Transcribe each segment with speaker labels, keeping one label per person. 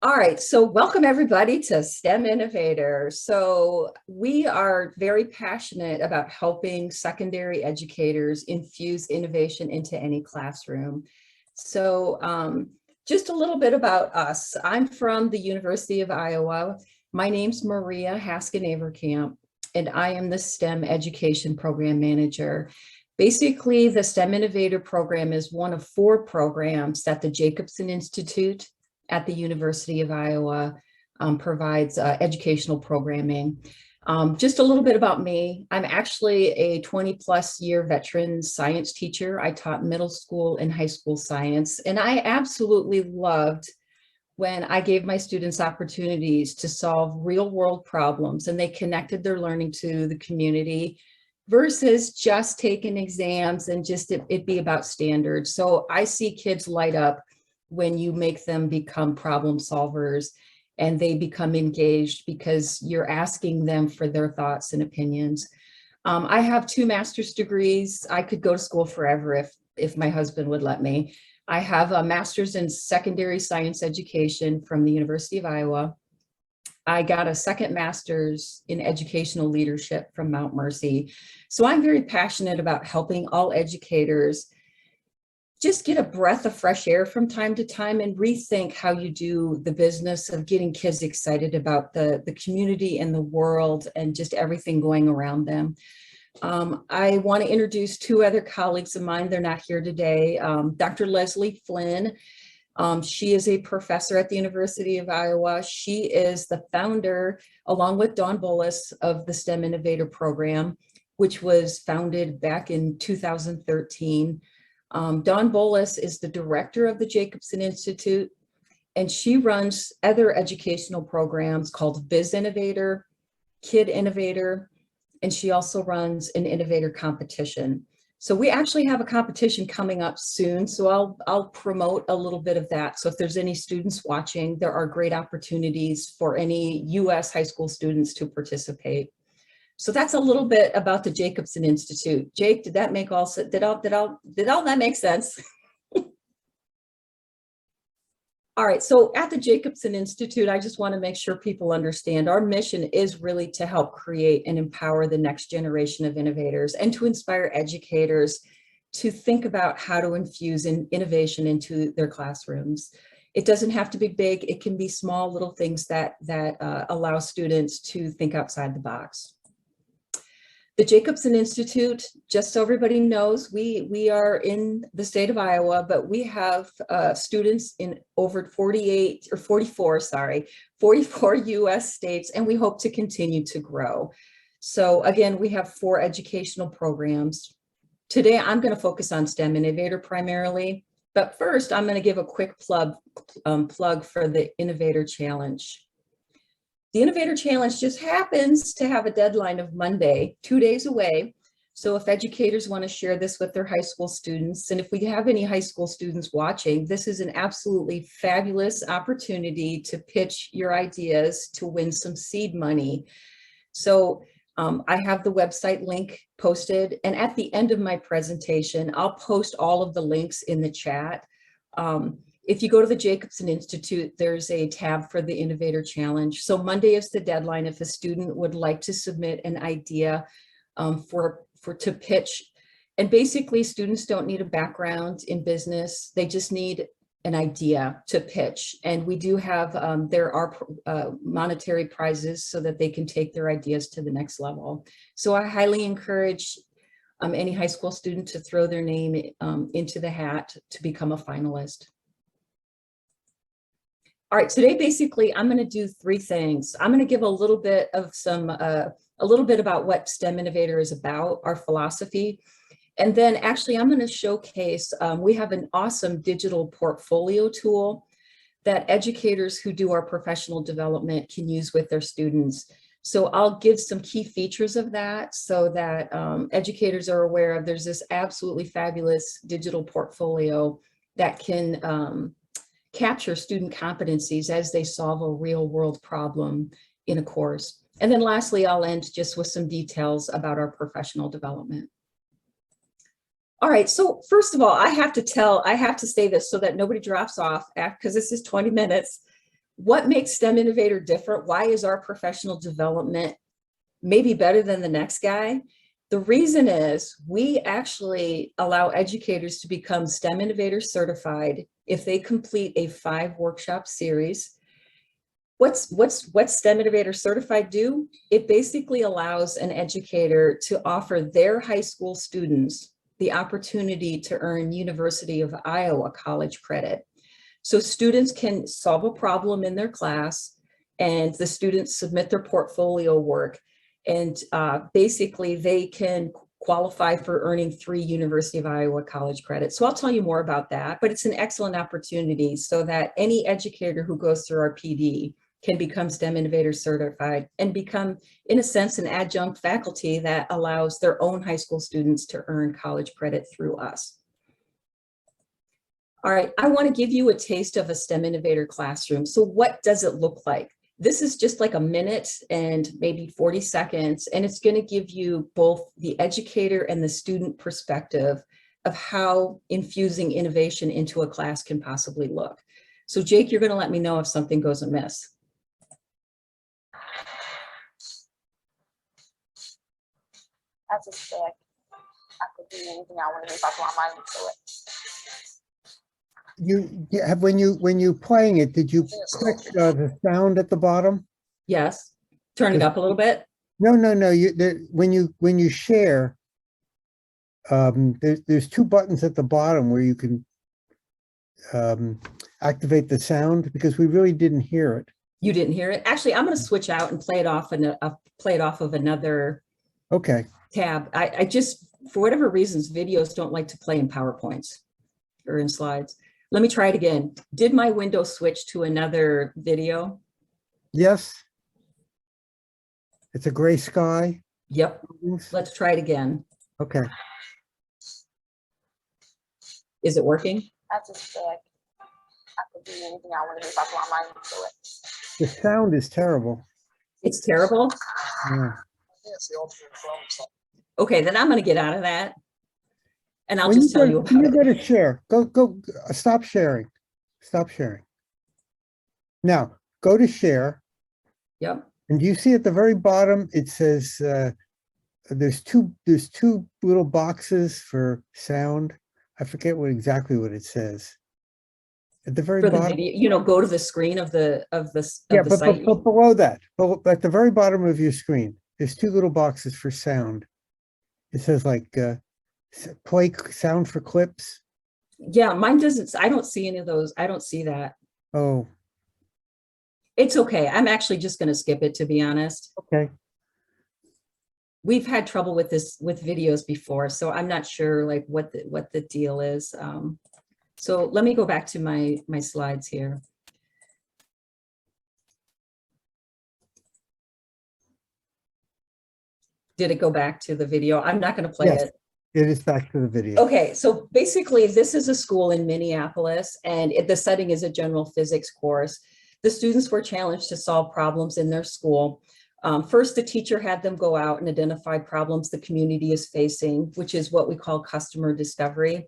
Speaker 1: All right, so welcome everybody to STEM Innovator. So we are very passionate about helping secondary educators infuse innovation into any classroom. So just a little bit about us. I'm from the University of Iowa. My name's Maria Hasken Haverkamp, and I am the STEM Education Program Manager. Basically, the STEM Innovator program is one of 4 programs that the Jacobsen Institute at the University of Iowa provides educational programming. Just a little bit about me. I'm actually a 20+ year veteran science teacher. I taught middle school and high school science, and I absolutely loved when I gave my students opportunities to solve real world problems and they connected their learning to the community versus just taking exams and just it be about standards. So I see kids light up when you make them become problem solvers and they become engaged because you're asking them for their thoughts and opinions. I have 2 master's degrees. I could go to school forever if my husband would let me. I have a master's in secondary science education from the University of Iowa. I got a second master's in educational leadership from Mount Mercy. So I'm very passionate about helping all educators just get a breath of fresh air from time to time and rethink how you do the business of getting kids excited about the community and the world and just everything going around them. I want to introduce 2 other colleagues of mine. They're not here today. Dr. Leslie Flynn. She is a professor at the University of Iowa. She is the founder, along with Dawn Bolus, of the STEM Innovator program, which was founded back in 2013. Dawn Bolus is the director of the Jacobsen Institute, and she runs other educational programs called Biz Innovator, Kid Innovator, and she also runs an innovator competition. So we actually have a competition coming up soon, so I'll promote a little bit of that. So if there's any students watching, there are great opportunities for any US high school students to participate. So that's a little bit about the Jacobsen Institute. Jake, did that make all that make sense? All right, so at the Jacobsen Institute, I just want to make sure people understand our mission is really to help create and empower the next generation of innovators and to inspire educators to think about how to infuse innovation into their classrooms. It doesn't have to be big. It can be small little things that allow students to think outside the box. The Jacobsen Institute, just so everybody knows, we are in the state of Iowa, but we have students in over 44 US states, and we hope to continue to grow. So again, we have 4 educational programs. Today, I'm going to focus on STEM Innovator primarily, but first I'm going to give a quick plug for the Innovator Challenge. The Innovator Challenge just happens to have a deadline of Monday, 2 days away. So if educators want to share this with their high school students, and if we have any high school students watching, this is an absolutely fabulous opportunity to pitch your ideas to win some seed money. So I have the website link posted, and at the end of my presentation, I'll post all of the links in the chat. If you go to the Jacobsen Institute, there's a tab for the Innovator Challenge. So Monday is the deadline if a student would like to submit an idea to pitch. And basically, students don't need a background in business. They just need an idea to pitch. And we do have, there are monetary prizes so that they can take their ideas to the next level. So I highly encourage any high school student to throw their name into the hat to become a finalist. All right, today, basically, I'm going to do 3 things. I'm going to give a little bit of a little bit about what STEM Innovator is about, our philosophy. And then actually, I'm going to showcase, we have an awesome digital portfolio tool that educators who do our professional development can use with their students. So I'll give some key features of that so that educators are aware of. There's this absolutely fabulous digital portfolio that can capture student competencies as they solve a real world problem in a course. And then lastly, I'll end just with some details about our professional development. All right, so first of all, I have to say this so that nobody drops off because this is 20 minutes. What makes STEM Innovator different? Why is our professional development maybe better than the next guy? The reason is we actually allow educators to become STEM Innovator certified if they complete a 5-workshop series. What's STEM Innovator certified do? It basically allows an educator to offer their high school students the opportunity to earn University of Iowa college credit. So students can solve a problem in their class, and the students submit their portfolio work, and basically they can qualify for earning 3 University of Iowa college credits. So I'll tell you more about that, but it's an excellent opportunity so that any educator who goes through our PD can become STEM Innovator certified and become, in a sense, an adjunct faculty that allows their own high school students to earn college credit through us. All right, I want to give you a taste of a STEM Innovator classroom. So what does it look like? This is just like a minute and maybe 40 seconds, and it's going to give you both the educator and the student perspective of how infusing innovation into a class can possibly look. So Jake, you're going to let me know if something goes amiss.
Speaker 2: That's a stick. I could do anything I want to do if I put my mind into it.
Speaker 3: When you playing it, did you click the sound at the bottom?
Speaker 1: Yes. Turn it up a little bit.
Speaker 3: No. When you share, there's 2 buttons at the bottom where you can activate the sound, because we really didn't hear it.
Speaker 1: You didn't hear it? Actually, I'm going to switch out and play it off of another tab. I just, for whatever reasons, videos don't like to play in PowerPoints or in slides. Let me try it again. Did my window switch to another video?
Speaker 3: Yes. It's a gray sky.
Speaker 1: Yep. Let's try it again.
Speaker 3: Okay.
Speaker 1: Is it working?
Speaker 2: That's a stick. I could do anything I want to do if I put my mind into it.
Speaker 3: The sound is terrible.
Speaker 1: It's terrible?
Speaker 3: Yeah.
Speaker 1: Okay, then I'm going to get out of that. And I'll just tell you about it.
Speaker 3: When you go to share, go, stop sharing. Stop sharing. Now, go to share.
Speaker 1: Yep.
Speaker 3: And do you see at the very bottom, it says, there's two little boxes for sound. I forget exactly what it says. At the very bottom.
Speaker 1: Video, go to the screen of the site.
Speaker 3: But below that, at the very bottom of your screen, there's 2 little boxes for sound. It says like play sound for clips.
Speaker 1: Yeah, mine doesn't. I don't see any of those. I don't see that.
Speaker 3: Oh,
Speaker 1: it's okay. I'm actually just going to skip it, to be honest.
Speaker 3: Okay.
Speaker 1: We've had trouble with this with videos before, so I'm not sure like what the deal is. So let me go back to my slides here. Did it go back to the video? I'm not going to play it.
Speaker 3: It is back to the video.
Speaker 1: Okay, so basically this is a school in Minneapolis, and the setting is a general physics course. The students were challenged to solve problems in their school. First, the teacher had them go out and identify problems the community is facing, which is what we call customer discovery.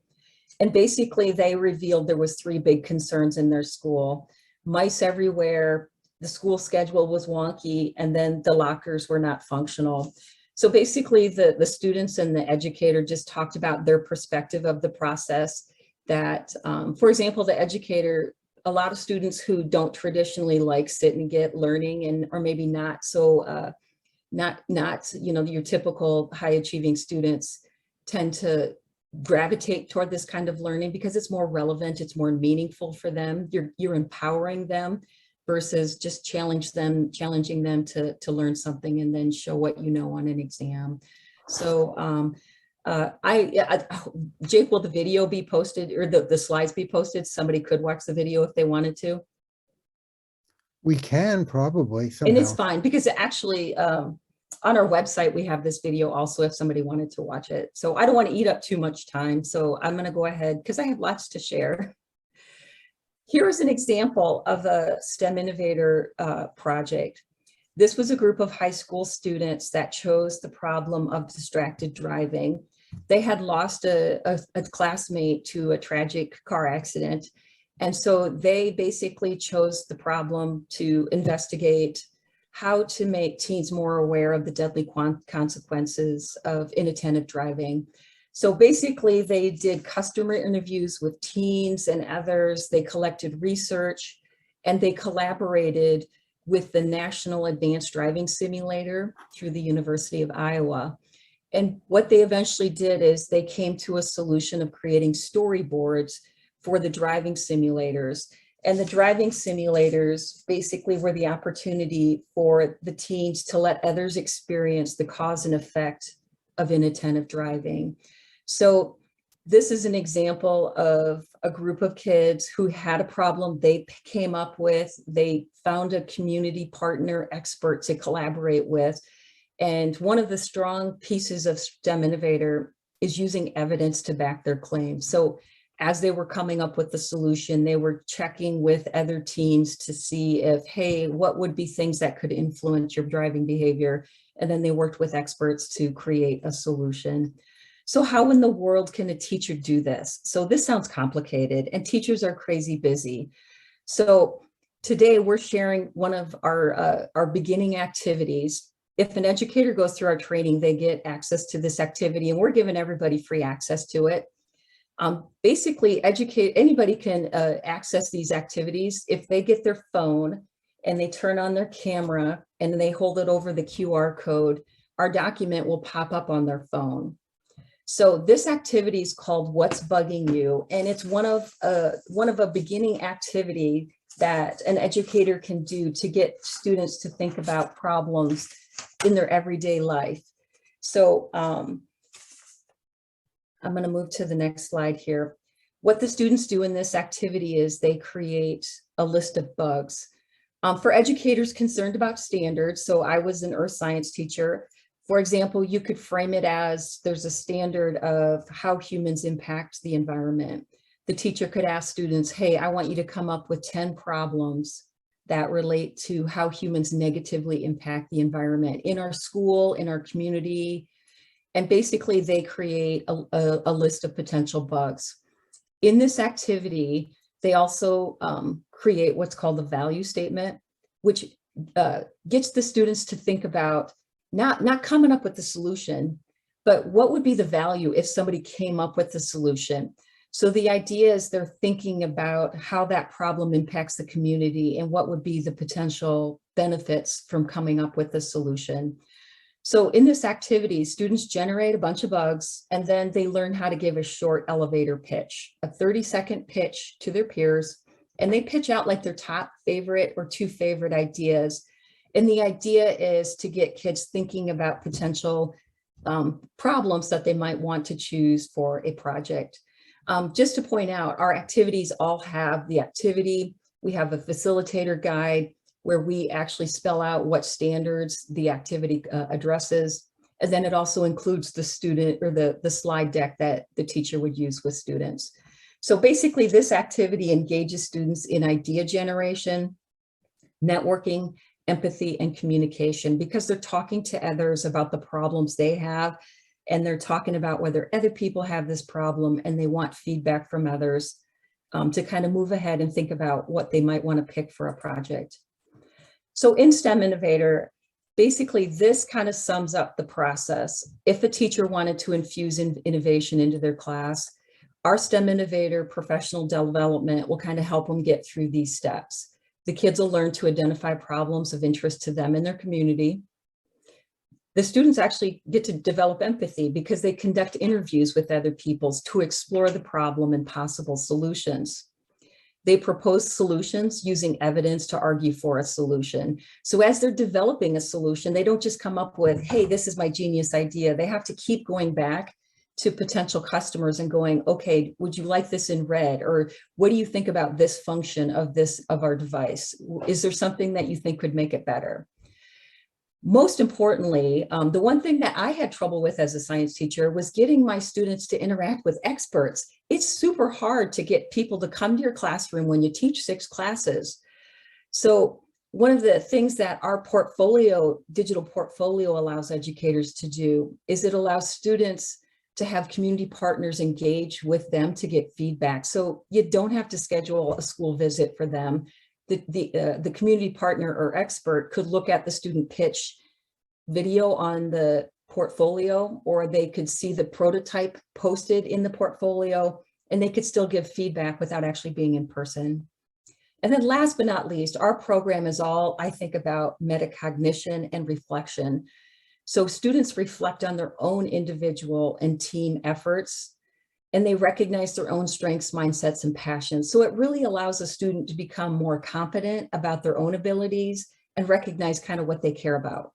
Speaker 1: And basically they revealed there was 3 big concerns in their school: mice everywhere, the school schedule was wonky, and then the lockers were not functional. So basically the students and the educator just talked about their perspective of the process. That, for example, the educator, a lot of students who don't traditionally like sit and get learning and or maybe not so not your typical high achieving students tend to gravitate toward this kind of learning because it's more relevant, it's more meaningful for them. You're empowering them versus just challenging them to learn something and then show what you know on an exam. So Jake, will the video be posted or the slides be posted? Somebody could watch the video if they wanted to.
Speaker 3: We can probably somehow.
Speaker 1: And it's fine because it actually on our website, we have this video also if somebody wanted to watch it. So I don't want to eat up too much time. So I'm going to go ahead because I have lots to share. Here is an example of a STEM Innovator project. This was a group of high school students that chose the problem of distracted driving. They had lost a classmate to a tragic car accident, And so they basically chose the problem to investigate how to make teens more aware of the deadly consequences of inattentive driving. So basically they did customer interviews with teens and others, they collected research, and they collaborated with the National Advanced Driving Simulator through the University of Iowa. And what they eventually did is they came to a solution of creating storyboards for the driving simulators. And the driving simulators basically were the opportunity for the teens to let others experience the cause and effect of inattentive driving. So this is an example of a group of kids who had a problem they came up with. They found a community partner expert to collaborate with. And one of the strong pieces of STEM Innovator is using evidence to back their claims. So as they were coming up with the solution, they were checking with other teams to see if, hey, what would be things that could influence your driving behavior? And then they worked with experts to create a solution. So how in the world can a teacher do this? So this sounds complicated, and teachers are crazy busy. So today we're sharing one of our beginning activities. If an educator goes through our training, they get access to this activity, and we're giving everybody free access to it. Basically, anybody can access these activities if they get their phone and they turn on their camera and they hold it over the QR code. Our document will pop up on their phone. So this activity is called What's Bugging You, and it's one of a beginning activity that an educator can do to get students to think about problems in their everyday life. So I'm going to move to the next slide here. What the students do in this activity is they create a list of bugs. For educators concerned about standards, so I was an earth science teacher. For example, you could frame it as there's a standard of how humans impact the environment. The teacher could ask students, hey, I want you to come up with 10 problems that relate to how humans negatively impact the environment in our school, in our community. And basically they create a list of potential bugs. In this activity, they also create what's called the value statement, which gets the students to think about not coming up with the solution, but what would be the value if somebody came up with the solution. So the idea is they're thinking about how that problem impacts the community and what would be the potential benefits from coming up with the solution. So in this activity, students generate a bunch of bugs, and then they learn how to give a short elevator pitch, a 30-second pitch to their peers, and they pitch out like their top favorite or 2 favorite ideas. And the idea is to get kids thinking about potential problems that they might want to choose for a project. Just to point out, our activities all have the activity. We have a facilitator guide where we actually spell out what standards the activity addresses. And then it also includes the student or the slide deck that the teacher would use with students. So basically this activity engages students in idea generation, networking, empathy, and communication, because they're talking to others about the problems they have, and they're talking about whether other people have this problem, and they want feedback from others to kind of move ahead and think about what they might want to pick for a project. So in STEM Innovator, basically this kind of sums up the process. If a teacher wanted to infuse innovation into their class, our STEM Innovator professional development will kind of help them get through these steps. The kids will learn to identify problems of interest to them and their community. The students actually get to develop empathy because they conduct interviews with other people to explore the problem and possible solutions. They propose solutions using evidence to argue for a solution. So as they're developing a solution, they don't just come up with, hey, this is my genius idea. They have to keep going back to potential customers and going, okay, would you like this in red? Or what do you think about this function of our device? Is there something that you think could make it better? Most importantly, the one thing that I had trouble with as a science teacher was getting my students to interact with experts. It's super hard to get people to come to your classroom when you teach 6 classes. So one of the things that our digital portfolio allows educators to do is it allows students to have community partners engage with them to get feedback. So you don't have to schedule a school visit for them. The community partner or expert could look at the student pitch video on the portfolio, or they could see the prototype posted in the portfolio, and they could still give feedback without actually being in person. And then last but not least, our program is all, I think, about metacognition and reflection. So students reflect on their own individual and team efforts, and they recognize their own strengths, mindsets, and passions. So it really allows a student to become more confident about their own abilities and recognize kind of what they care about.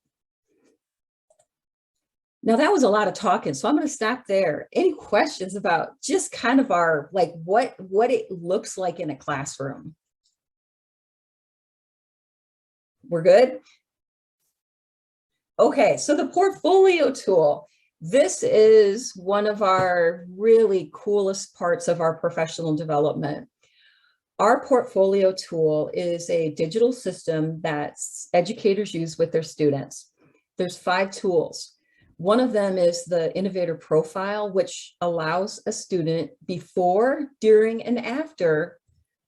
Speaker 1: Now that was a lot of talking, so I'm going to stop there. Any questions about just kind of our, like, what it looks like in a classroom? We're good? Okay, so the portfolio tool. This is one of our really coolest parts of our professional development. Our portfolio tool is a digital system that educators use with their students. There's 5 tools. One of them is the Innovator Profile, which allows a student before, during, and after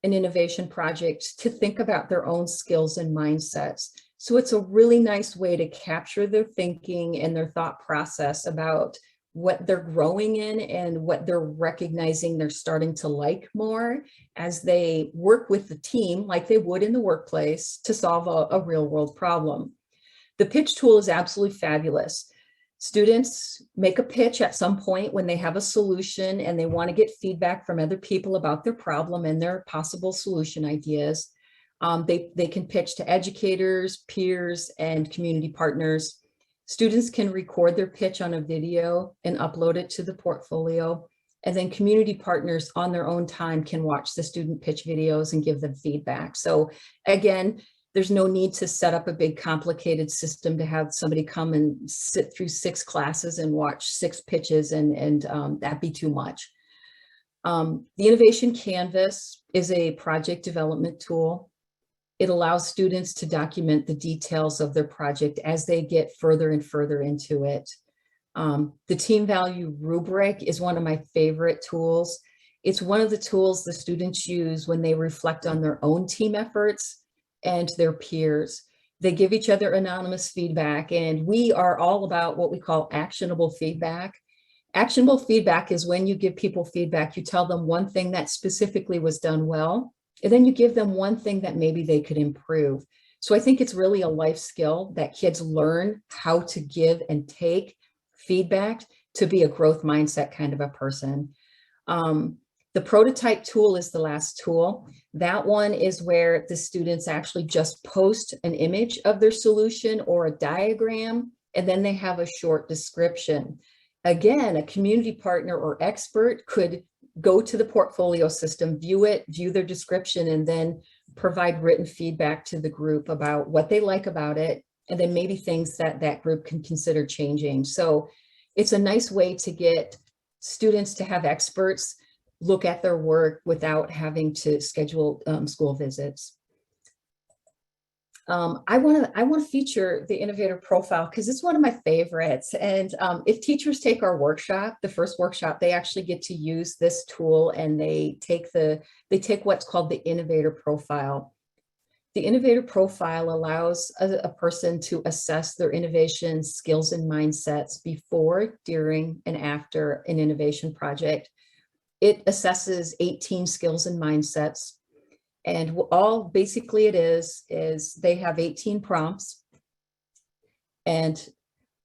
Speaker 1: an innovation project to think about their own skills and mindsets. So it's a really nice way to capture their thinking and their thought process about what they're growing in and what they're recognizing they're starting to like more as they work with the team like they would in the workplace to solve a real world problem. The pitch tool is absolutely fabulous. Students make a pitch at some point when they have a solution and they want to get feedback from other people about their problem and their possible solution ideas. They can pitch to educators, peers, and community partners. Students can record their pitch on a video and upload it to the portfolio. And then community partners on their own time can watch the student pitch videos and give them feedback. So again, there's no need to set up a big complicated system to have somebody come and sit through 6 classes and watch 6 pitches and that'd be too much. The Innovation Canvas is a project development tool. It allows students to document the details of their project as they get further and further into it. The Team Value Rubric is one of my favorite tools. It's one of the tools the students use when they reflect on their own team efforts and their peers. They give each other anonymous feedback, and we are all about what we call actionable feedback. Actionable feedback is when you give people feedback, you tell them one thing that specifically was done well, and then you give them one thing that maybe they could improve. So I think it's really a life skill that kids learn how to give and take feedback to be a growth mindset kind of a person. The prototype tool is the last tool. That one is where the students actually just post an image of their solution or a diagram, and then they have a short description. Again, a community partner or expert could go to the portfolio system, view it, view their description, and then provide written feedback to the group about what they like about it, and then maybe things that that group can consider changing. So it's a nice way to get students to have experts look at their work without having to schedule school visits. I want to feature the Innovator Profile because it's one of my favorites. And if teachers take our workshop, the first workshop, they actually get to use this tool, and they take what's called the Innovator Profile. The Innovator Profile allows a person to assess their innovation skills and mindsets before, during, and after an innovation project. It assesses 18 skills and mindsets, and all basically it is they have 18 prompts. And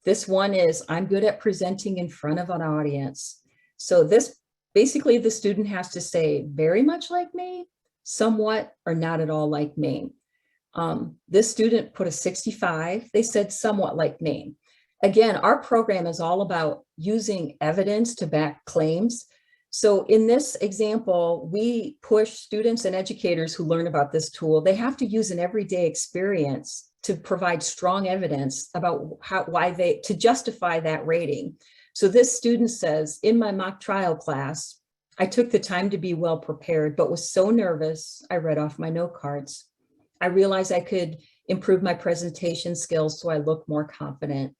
Speaker 1: this one is, I'm good at presenting in front of an audience. So this basically the student has to say very much like me, somewhat, or not at all like me. This student put a 65. They said somewhat like me. Again, our program is all about using evidence to back claims. So in this example, we push students and educators who learn about this tool. They have to use an everyday experience to provide strong evidence about to justify that rating. So this student says, in my mock trial class, I took the time to be well prepared, but was so nervous, I read off my note cards. I realized I could improve my presentation skills, so I look more confident.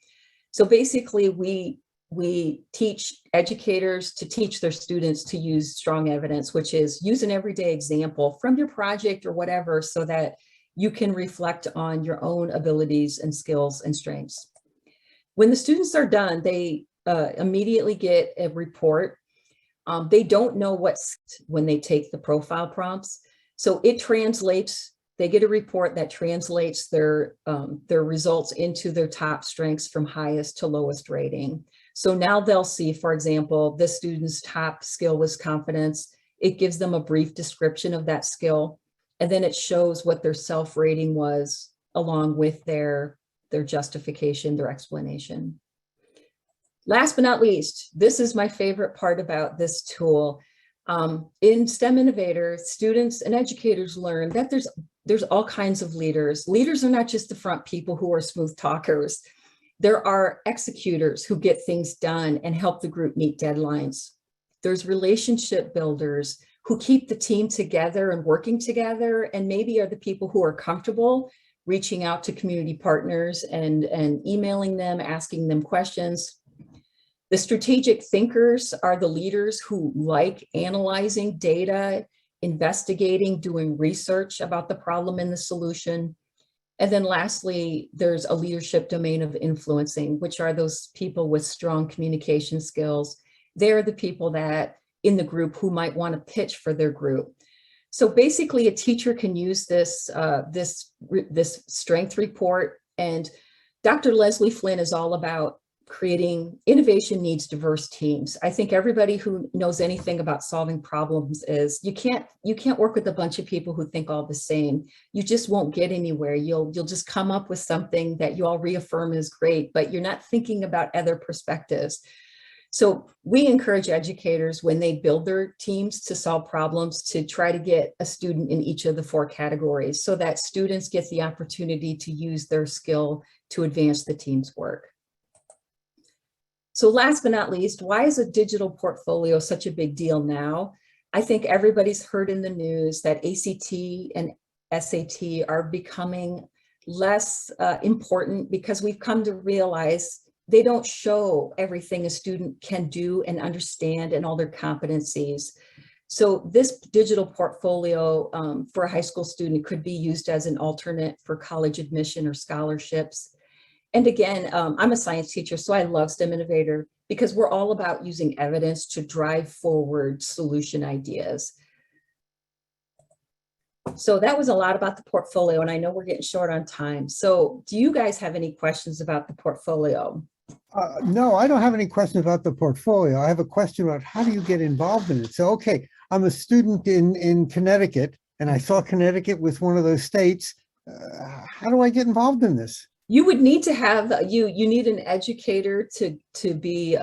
Speaker 1: So basically, we we teach educators to teach their students to use strong evidence, which is use an everyday example from your project or whatever, so that you can reflect on your own abilities and skills and strengths. When the students are done, they immediately get a report. They don't know what's when they take the profile prompts. So it translates, they get a report that translates their results into their top strengths from highest to lowest rating. So now they'll see, for example, this student's top skill was confidence. It gives them a brief description of that skill. And then it shows what their self-rating was along with their justification, their explanation. Last but not least, this is my favorite part about this tool. In STEM Innovator, students and educators learn that there's all kinds of leaders. Leaders are not just the front people who are smooth talkers. There are executors who get things done and help the group meet deadlines. There's relationship builders who keep the team together and working together, and maybe are the people who are comfortable reaching out to community partners and emailing them, asking them questions. The strategic thinkers are the leaders who like analyzing data, investigating, doing research about the problem and the solution. And then lastly, there's a leadership domain of influencing, which are those people with strong communication skills. They're the people that in the group who might want to pitch for their group. So basically a teacher can use this strength report, and Dr. Leslie Flynn is all about creating innovation needs diverse teams. I think everybody who knows anything about solving problems is you can't work with a bunch of people who think all the same. You just won't get anywhere. You'll just come up with something that you all reaffirm is great, but you're not thinking about other perspectives. So we encourage educators when they build their teams to solve problems to try to get a student in each of the 4 categories so that students get the opportunity to use their skill to advance the team's work. So last but not least, why is a digital portfolio such a big deal now? I think everybody's heard in the news that ACT and SAT are becoming less important because we've come to realize they don't show everything a student can do and understand and all their competencies. So this digital portfolio for a high school student could be used as an alternate for college admission or scholarships. And again, I'm a science teacher, so I love STEM Innovator because we're all about using evidence to drive forward solution ideas. So that was a lot about the portfolio, and I know we're getting short on time. So do you guys have any questions about the portfolio?
Speaker 3: No, I don't have any questions about the portfolio. I have a question about how do you get involved in it? So, okay, I'm a student in Connecticut, and I saw Connecticut with one of those states. How do I get involved in this?
Speaker 1: You would need to have, you need an educator to be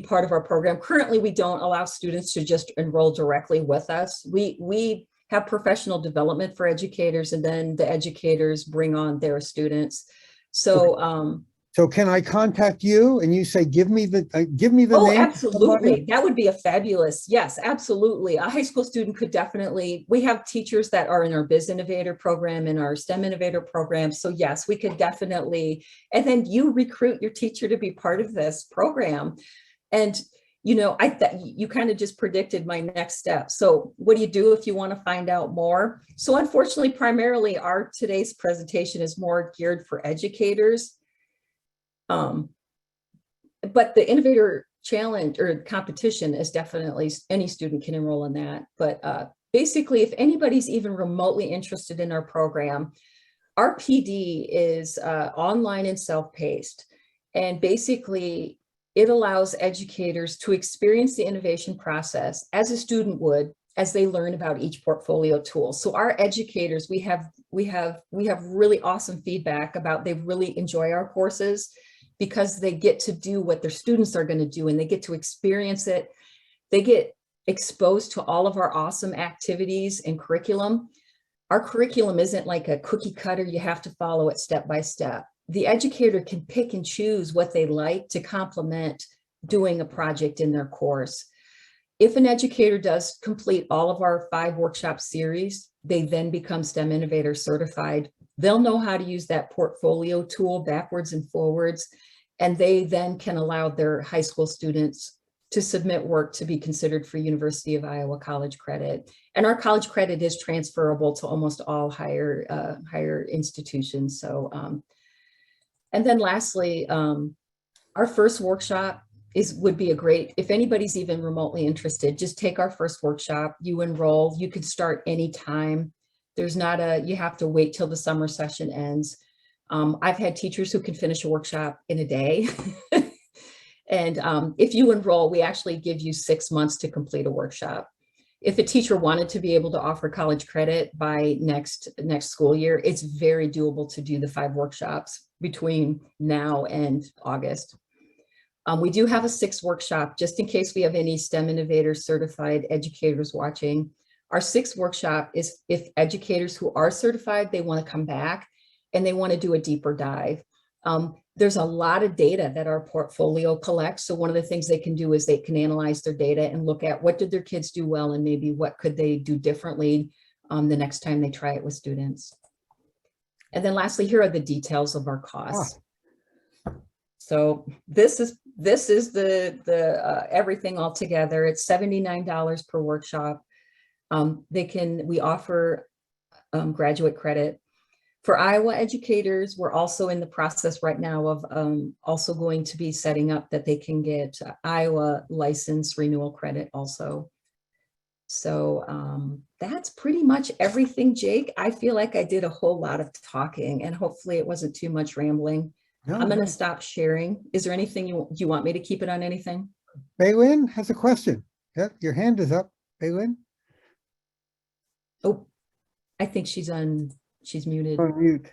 Speaker 1: part of our program. Currently, we don't allow students to just enroll directly with us. We have professional development for educators, and then the educators bring on their students. So,
Speaker 3: so can I contact you and you say, give me the name?
Speaker 1: Oh, absolutely. That would be a fabulous. Yes, absolutely. A high school student could definitely, we have teachers that are in our Biz Innovator program and our STEM Innovator program. So yes, we could definitely, and then you recruit your teacher to be part of this program. And, you know, you kind of just predicted my next step. So what do you do if you want to find out more? So unfortunately, primarily our today's presentation is more geared for educators. But the Innovator Challenge or competition is definitely, any student can enroll in that. But basically, if anybody's even remotely interested in our program, our PD is online and self-paced. And basically, it allows educators to experience the innovation process as a student would as they learn about each portfolio tool. So our educators, we have really awesome feedback about they really enjoy our courses, because they get to do what their students are going to do and they get to experience it. They get exposed to all of our awesome activities and curriculum. Our curriculum isn't like a cookie cutter, you have to follow it step by step. The educator can pick and choose what they like to complement doing a project in their course. If an educator does complete all of our 5 workshop series, they then become STEM Innovator certified. They'll know how to use that portfolio tool backwards and forwards. And they then can allow their high school students to submit work to be considered for University of Iowa college credit. And our college credit is transferable to almost all higher institutions. So, and then lastly, our first workshop would be a great, if anybody's even remotely interested, just take our first workshop, you enroll, you could start anytime. There's not you have to wait till the summer session ends. I've had teachers who can finish a workshop in a day. And if you enroll, we actually give you 6 months to complete a workshop. If a teacher wanted to be able to offer college credit by next school year, it's very doable to do the 5 workshops between now and August. We do have a 6th workshop, just in case we have any STEM Innovator certified educators watching. Our 6th workshop is if educators who are certified, they want to come back and they want to do a deeper dive. There's a lot of data that our portfolio collects. So one of the things they can do is they can analyze their data and look at what did their kids do well and maybe what could they do differently the next time they try it with students. And then lastly, here are the details of our costs. So this is the everything all together. It's $79 per workshop. We offer graduate credit. For Iowa educators, we're also in the process right now of also going to be setting up that they can get Iowa license renewal credit also. So that's pretty much everything, Jake. I feel like I did a whole lot of talking and hopefully it wasn't too much rambling.
Speaker 3: No,
Speaker 1: I'm going to stop sharing. Is there anything you want me to keep it on anything?
Speaker 3: Baylin has a question. Yep, your hand is up, Baylin.
Speaker 1: Oh, I think she's muted.
Speaker 3: On mute.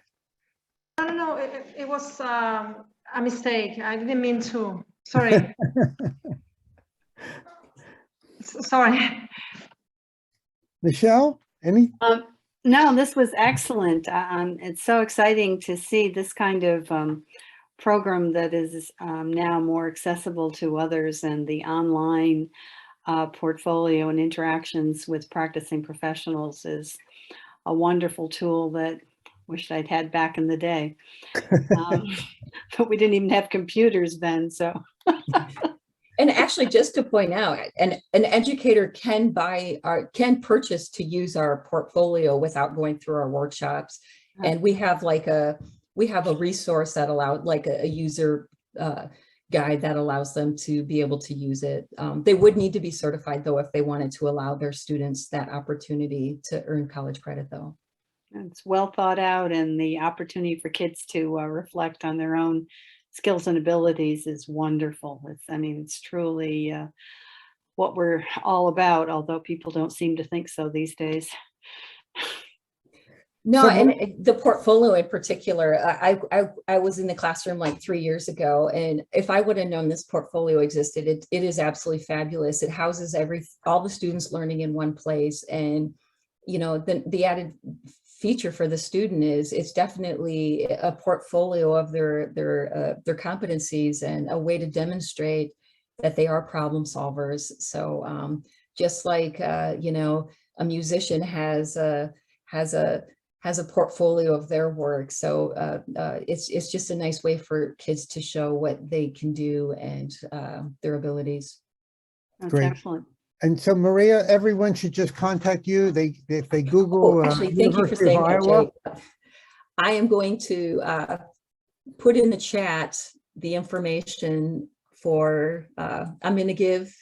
Speaker 4: No, it was a mistake. I didn't mean to. Sorry. Sorry.
Speaker 3: Michelle, any?
Speaker 5: No, this was excellent. It's so exciting to see this kind of program that is now more accessible to others, and the online portfolio and interactions with practicing professionals is a wonderful tool that wished I'd had back in the day. But we didn't even have computers then, so.
Speaker 1: And actually, just to point out, an educator can purchase to use our portfolio without going through our workshops. And we have a resource that allows, like a user guide that allows them to be able to use it. They would need to be certified though if they wanted to allow their students that opportunity to earn college credit though.
Speaker 5: It's well thought out, and the opportunity for kids to reflect on their own skills and abilities is wonderful. It's truly what we're all about, although people don't seem to think so these days.
Speaker 1: No, and the portfolio in particular, I was in the classroom like 3 years ago, and if I would have known this portfolio existed, it is absolutely fabulous. It houses all the students learning in one place, and the added feature for the student is it's definitely a portfolio of their competencies and a way to demonstrate that they are problem solvers. So just like a musician has a portfolio of their work, so it's just a nice way for kids to show what they can do and their abilities.
Speaker 5: That's
Speaker 3: Great.
Speaker 5: excellent.
Speaker 3: And so Maria, everyone should just contact you. If they Google
Speaker 1: Actually, thank you for
Speaker 3: University of
Speaker 1: saying that,
Speaker 3: Iowa.
Speaker 1: Jake. I am going to put in the chat the information for, I'm going to give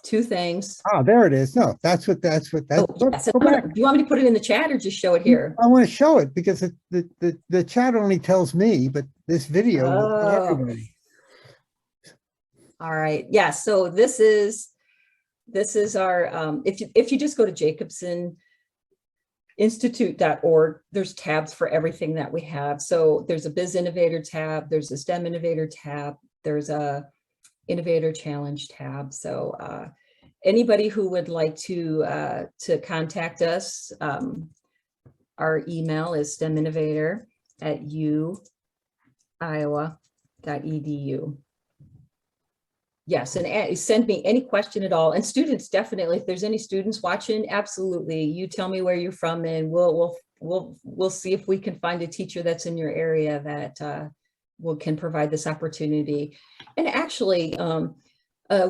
Speaker 1: 2 things.
Speaker 3: Oh, there it is. No, that's what.
Speaker 1: Yes.
Speaker 3: Go
Speaker 1: Do
Speaker 3: back.
Speaker 1: you want me to put it in the chat or just show it here?
Speaker 3: I want to show it because the chat only tells me, but this video will tell everybody.
Speaker 1: All right. Yeah. So this is our, if you just go to Jacobsen Institute.org, there's tabs for everything that we have. So there's a Biz Innovator tab, there's a STEM Innovator tab, there's a Innovator Challenge tab. So anybody who would like to contact us, our email is steminnovator@uiowa.edu. Yes, and send me any question at all. And students, definitely, if there's any students watching, absolutely. You tell me where you're from, and we'll see if we can find a teacher that's in your area can provide this opportunity. And actually,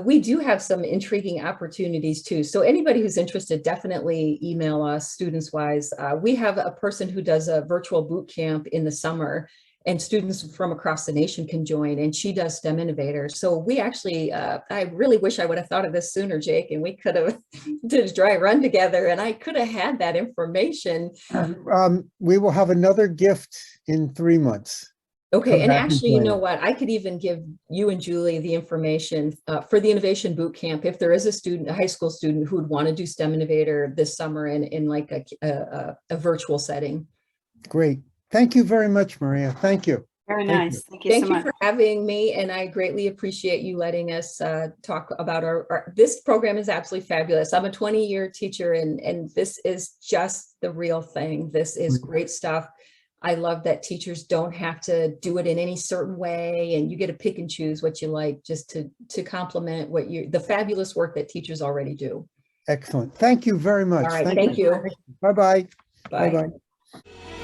Speaker 1: we do have some intriguing opportunities too. So anybody who's interested, definitely email us students wise. We have a person who does a virtual boot camp in the summer, and students from across the nation can join, and she does STEM Innovator. So we actually, I really wish I would have thought of this sooner, Jake, and we could have did a dry run together, and I could have had that information.
Speaker 3: We will have another gift in 3 months.
Speaker 1: Okay,
Speaker 3: Come
Speaker 1: and
Speaker 3: back and
Speaker 1: actually, you
Speaker 3: join
Speaker 1: know
Speaker 3: us.
Speaker 1: what? I could even give you and Julie the information for the Innovation Boot Camp. If there is a student, a high school student who would want to do STEM Innovator this summer in like a virtual setting.
Speaker 3: Great. Thank you very much, Maria. Thank you.
Speaker 5: Very
Speaker 3: Thank
Speaker 5: nice. Thank you so
Speaker 1: Thank you
Speaker 5: much.
Speaker 1: for having me, and I greatly appreciate you letting us talk about this program is absolutely fabulous. I'm a 20-year teacher, and this is just the real thing. This is great stuff. I love that teachers don't have to do it in any certain way, and you get to pick and choose what you like just to complement the fabulous work that teachers already do.
Speaker 3: Excellent. Thank you very much.
Speaker 1: All right, thank you.
Speaker 3: Bye-bye.
Speaker 1: Bye.
Speaker 3: Bye-bye.